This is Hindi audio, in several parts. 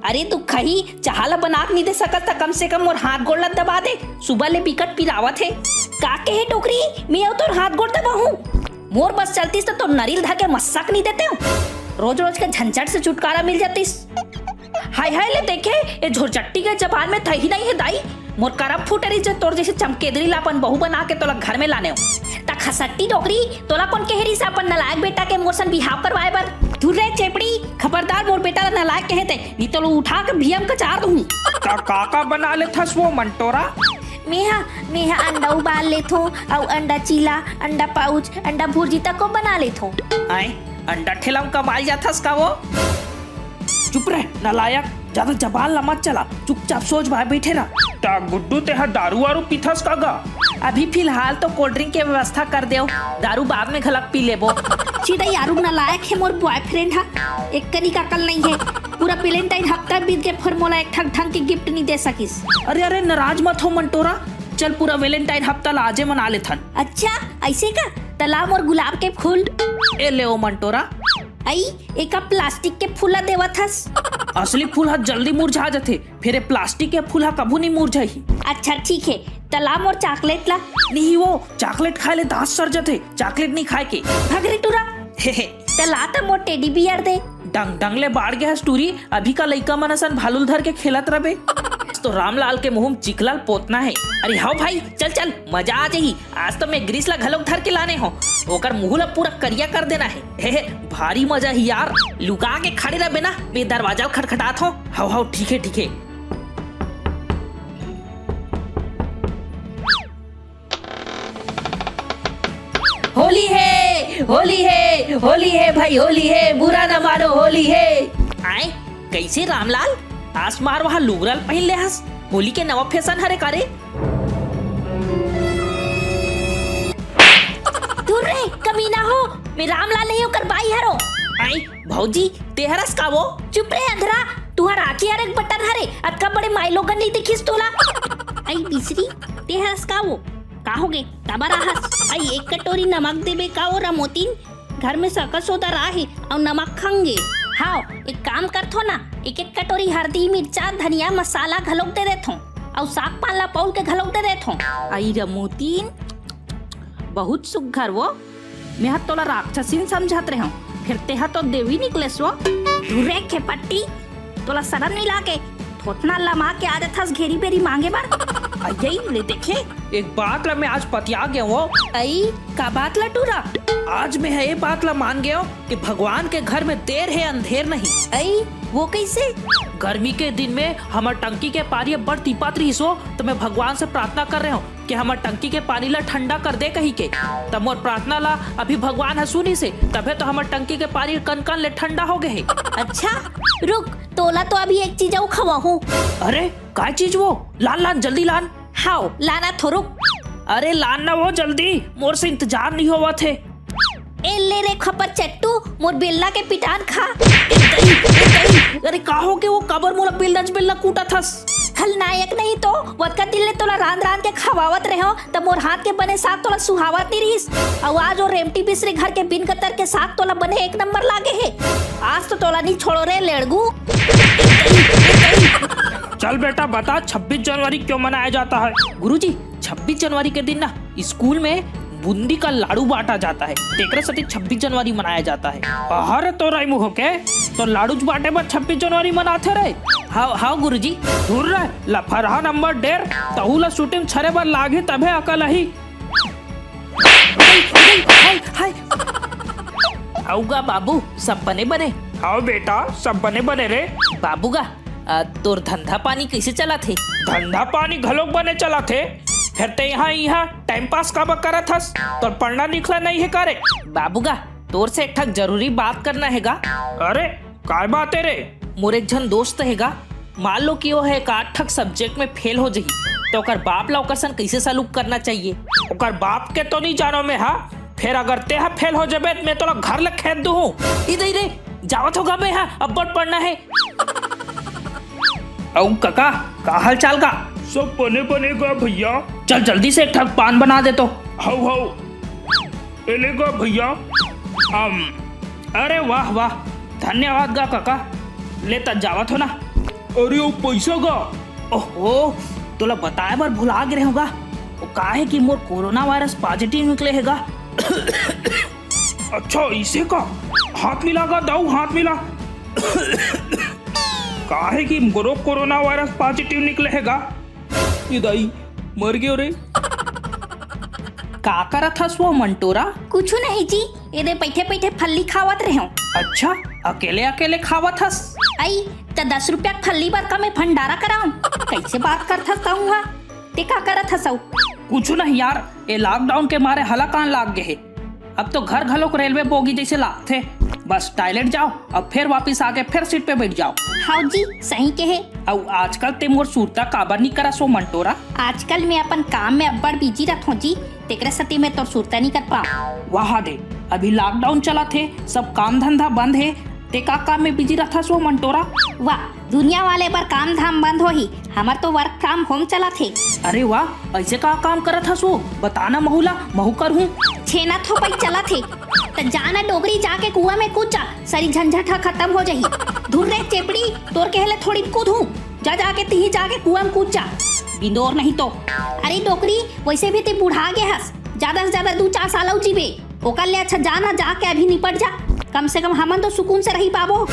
अरे तू खही चाहला बना के नहीं दे सकत था, कम से कम मोर हाथ गोड़ ला दबा दे। सुबह ले बिकट पिरावत है काके है टोकरी मैं तोर हाथ गोड़ दबा हूँ। मोर बस चलतीस तो नरील धाके मस्सक नहीं देते हो। रोज रोज के झंझट से छुटकारा मिल जातीस। हाय हाय ले देखे ये झोरचट्टी के जबान में थही नहीं है दाई। मोर करब फुटरी जो तोर जैसे चमकेदरी लापन बहू बना के तोला घर में लाने हो ता खसट्टी डोकरी तोला कौन कहरी से अपन नलायक बेटा के मोर सन बिहाव करवाए बर। दूर रे चेपड़ी खबरदार मोर बेटा ला नलायक कहते नहीं तो उठा के भीम का चार दूं। ता काका बना ले थस वो मंटोरा। मेहा अंडा उबाल ले थो और अंडा चीला अंडा पाउच अंडा भुर्जी तक को बना ले थो। आए अंडा ठेलाम कमाल जाथस का वो। चुप रह नालायक, ज्यादा जबान ला मत चला, चुपचाप सोच भाई बैठे रह। ता गुड्डू ते हा दारू वारू पीथस का गा। अभी फिलहाल तो कोल्ड ड्रिंक की व्यवस्था कर दे, दारू बाद में खलक पी लेबो। सीधा यारू नालायक है मोर बॉयफ्रेंड हा, एक कनी का कल नहीं है। पूरा वैलेंटाइन हफ्ता बीत के फिर मोला एक ठग ढंग की गिफ्ट नहीं दे सकिस। अरे अरे नाराज मत हो मंटोरा, चल पूरा वैलेंटाइन हफ्ता लाजे मना ले थन। अच्छा ऐसे का तलाब और गुलाब के फूल ए ले ओ मंटोरा। आई एक प्लास्टिक के फूला देवत हस। असली फूल हा जल्दी मुरझा जाते, फिर प्लास्टिक के फूल हा कबू नहीं मुरझाई। अच्छा ठीक है तलाब और चॉकलेट ला। नहीं वो चॉकलेट खाए ले दांत सर जाते, चॉकलेट नहीं खाए के। भगरी टूरा तला तो मोर टेडी बियर दे। डंग डंग ले बाढ़ गया स्टूरी, अभी का लइका मनसन भालुल धर के खेलत रबे। तो रामलाल के मुंह में चिकलाल पोतना है। अरे हाँ भाई चल चल मजा आ जाही, आज तो मैं ग्रीस ला घलोक धर के लाने हो, ओकर मुंह ला पूरा करिया कर देना है। हे भारी मजा ही यार, लुका के खड़े रहे ना, मैं दरवाजा खटखटात हो। हाउ हाउ ठीक है ठीक है। होली है होली है होली है भाई होली है, बुरा न मानो होली है। आए कैसे रामलाल आस मार वहाँ लुगरल पहन ले हस, होली के नवा फैशन हरे कारे। दूर रे कमीना हो, मैं रामलाल नहीं होकर बाई हरो। आई भौजी तेहरस का वो। चुप रे अंधरा, तुहार आँखें हर एक बटन हरे, अक्का बड़े माइलोगन नहीं दिखिस तोला। आई बिसरी तेहरस का वो का होगे तबा रहस। आई एक कटोरी नमक देबे का और मोतीन, घर में सकस होता राहे और नमक खांगे। हाँ एक काम करथो ना, एक एक कटोरी हल्दी मिर्चा धनिया मसाला घलोक दे देथो और साग पाला पौल के घलोक दे देथो। आई रमोतीन बहुत सुघर वो, मैं तोला राक्षसीन समझत रहे हूँ, फिर तेहा तो देवी निकलेस वो। दूरे के पट्टी तोला शरम नहीं लागे, थोतना लमा के आ जाथस घेरी बेरी मांगे बार। आई ले देखे एक बात ला मैं आज पतिया गया वो। आई का बात ला टूरा? आज मैं ये बात ला मान गया कि भगवान के घर में देर है अंधेर नहीं। आई वो कैसे? गर्मी के दिन में हमार टंकी के पानी बढ़ तीपात रही सो, तो मैं भगवान से प्रार्थना कर रहे हूँ कि हमार टंकी के पानी ला ठंडा कर दे कहीं के। तब मोर प्रार्थना ला अभी भगवान है सुनी से, तबे तो हमार टंकी के पानी कन कन ले ठंडा हो गए। अच्छा रुक तोला तो अभी एक चीज और खवा हूँ। अरे काय चीज वो? लान लान जल्दी लान। हाओ लाना थोड़ो। अरे लान ना वो जल्दी, मोर से इंतजार नहीं हुआ थे। ए ले रे खपर चट्टू, मोर बेल्ला के पिटान खा। अरे काहो के वो कबर मोला बेल्ला कूटा थस। खलनायक नहीं तो वतका दिल ने तोला रांध रांध के खवावत रहे हो, तब मोर हाथ के बने साग तोला सुहावत नहीं रहीस। आवाज और रेमटी बिसरे घर के बिन कतर के साग तोला बने एक नंबर लागे है। आज तो तोला नहीं छोड़ो रे लेड़गू। चल बेटा बता 26 जनवरी क्यों मनाया जाता है? गुरुजी 26 जनवरी के दिन ना स्कूल में बूंदी का लाडू बांटा जाता है, तेकरे सती 26 जनवरी मनाया जाता है। अरे तो राई मुँह के तो लाडू बांटे पर 26 जनवरी मनाते रहे। हाँ गुरुजी। दूर रहे लफरहा नंबर डेर तहुला शूटिंग छरे बार लागे तबे अकल ही। आऊगा बाबू सब बने बने। हाँ बेटा सब बने बने रे। बाबूगा तोर धंधा पानी कैसे चला थे? धंधा पानी घलोक बने चला थे, फिर ते यहाँ टाइम पास का करा थस, तो पढ़ना लिखना नहीं है करे। बाबूगा तोर से एक ठक जरूरी बात करना हैगा। अरे काय बात है रे? मोर एक जन दोस्त हैगा, मान लो कि वो है एक 8 ठक सब्जेक्ट में फेल हो जाही, तो ओकर बाप ला ओकर सन कैसे सलूक करना चाहिए? ओकर बाप के तो नहीं जानो मैं। हाँ फिर अगर ते फेल हो जाबे मैं तोला घर ले खेद दू हूँ। इधर रे जावत होगा मैं। हाँ अब बट पढ़ना है। औ काका का हाल चाल का? सब बने बनेगा भैया। चल जल्दी से एक ठक पान बना दे तो। हाउ हाउ एलेगा भैया। अरे वाह वाह धन्यवाद गा काका, लेता जावत हो ना। अरे वो पैसा का ओहो तोला बताए बार भुला गए होगा वो का है कि मोर कोरोना वायरस पॉजिटिव निकले हैगा। अच्छा इसे का हाथ मिला का दाऊ हाथ मिला का है कि मोरो कोरोना वायरस पॉजिटिव निकले हैगा। ये दाई मर गयो रे। का करत हस वो मंटोरा? कुछ नहीं जी, ये बैठे बैठे फल्ली खावत रहे हो। अच्छा अकेले अकेले खावत हस? आई तो 10 रुपया फल्ली बार का मैं भंडारा कराऊं। कैसे बात करत हस कहूँगा ते का करत हसौ? कुछ नहीं यार ये लॉकडाउन के मारे हला कान लाग गए है। अब तो घर घलोक रेलवे बोगी जैसे लागथे, बस टॉयलेट जाओ और फिर वापस आके फिर सीट पे बैठ जाओ। हाँ जी सही कहे। और आजकल ते मोर सूरता काबर नहीं करा सो मंटोरा? आजकल मैं अपन काम में अब्बड़ बिजी रहत हूँ जी, तेकरे सती में तो सुरता नहीं कर पाऊँ। वाह दे अभी लॉकडाउन चला थे, सब काम धंधा बंद है, ते का काम में बिजी रहता सो मंटोरा? वाह दुनिया वाले पर काम धाम बंद हो ही, हमार तो वर्क फ्रॉम होम चला थे। अरे वाह ऐसे का काम करत हसो बताना महुला महू कर हूँ। छेना थोपई चला थे तो जाना डोगरी जाके कुआं में कूद जा, सारी झंझट खत्म हो जाही। धुर रे चेपड़ी तोर कहले थोड़ी कूद हूँ, जा जाके तिही जाके कुआं में कूद जा बिंदोर नहीं तो। अरे डोगरी वैसे भी ते बुढ़ा गए हस, ज्यादा से ज्यादा 2-4 साल जीबे, ओकर ले अच्छा जाना जाके अभी निपट जा, कम से कम हमन तो सुकून से रही पाबो।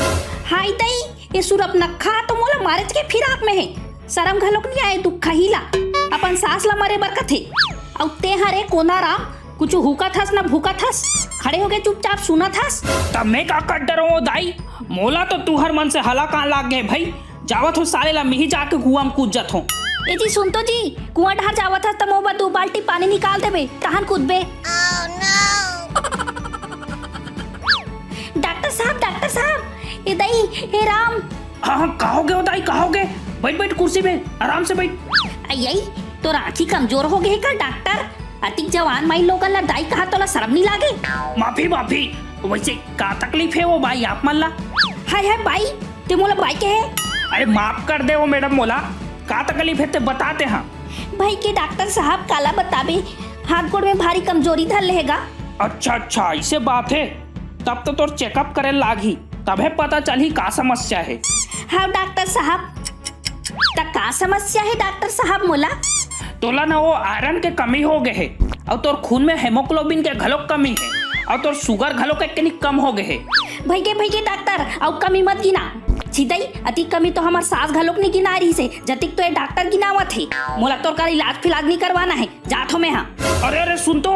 हाय दई ये सुरप नखा तो मोला मारे के फिराक में है, शरम घलोक नहीं आए दुख खहीला अपन सास ला मरे बरकत है। औ ते हरे कोना राम कुछ हुका थस ना भूका थस, खड़े होके चुपचाप सुना थस। तब मैं का कर डरो दाई, मोला तो तू हर मन से हला कान लाग गए भाई, जावत हो साले ला मिही जाके कुआं में कूद जात हो। ए जी सुन तो जी, कुआं ढार जावत हस त मोबा 2 बाल्टी पानी निकाल देबे, तहन कूदबे। डॉक्टर साहब ए दई हे राम। हाँ कहोगे दाई कहोगे, बैठ बैठ कुर्सी पे आराम से बैठ। आई तो रांची कमजोर हो गए का डॉक्टर? अतिक जवान माई लोगन ला दाई कहा तो ला शर्म नहीं लागे? माफी माफी, वैसे का तकलीफ है वो भाई आप मन ला? हाय हाय भाई ते मोला भाई के है? अरे माफ कर दे वो मैडम मोला, का तकलीफ है ते बताते हैं। भाई के डॉक्टर साहब काला बताबे, हाथ गोड़ में भारी कमजोरी धर लेगा। अच्छा ऐसे बात है, तब तो तोर चेकअप करे लागी, तबे पता चली का समस्या है। हाँ डॉक्टर साहब, तक का समस्या है डॉक्टर साहब मोला? तोला ना वो आयरन के कमी हो गए है, और तोर खून में हेमोग्लोबिन के घलोक कमी है, और तोर शुगर घलोक के कम हो गए है। भाई के डॉक्टर और कमी मत गिना, छिदई अति कमी तो हमार सास घलोक नहीं गिना रही से, जतिक तो ये डॉक्टर गिनावत है। मोला तोर का इलाज फिलाज नहीं करवाना है, जात हो मैं। हाँ अरे सुन तो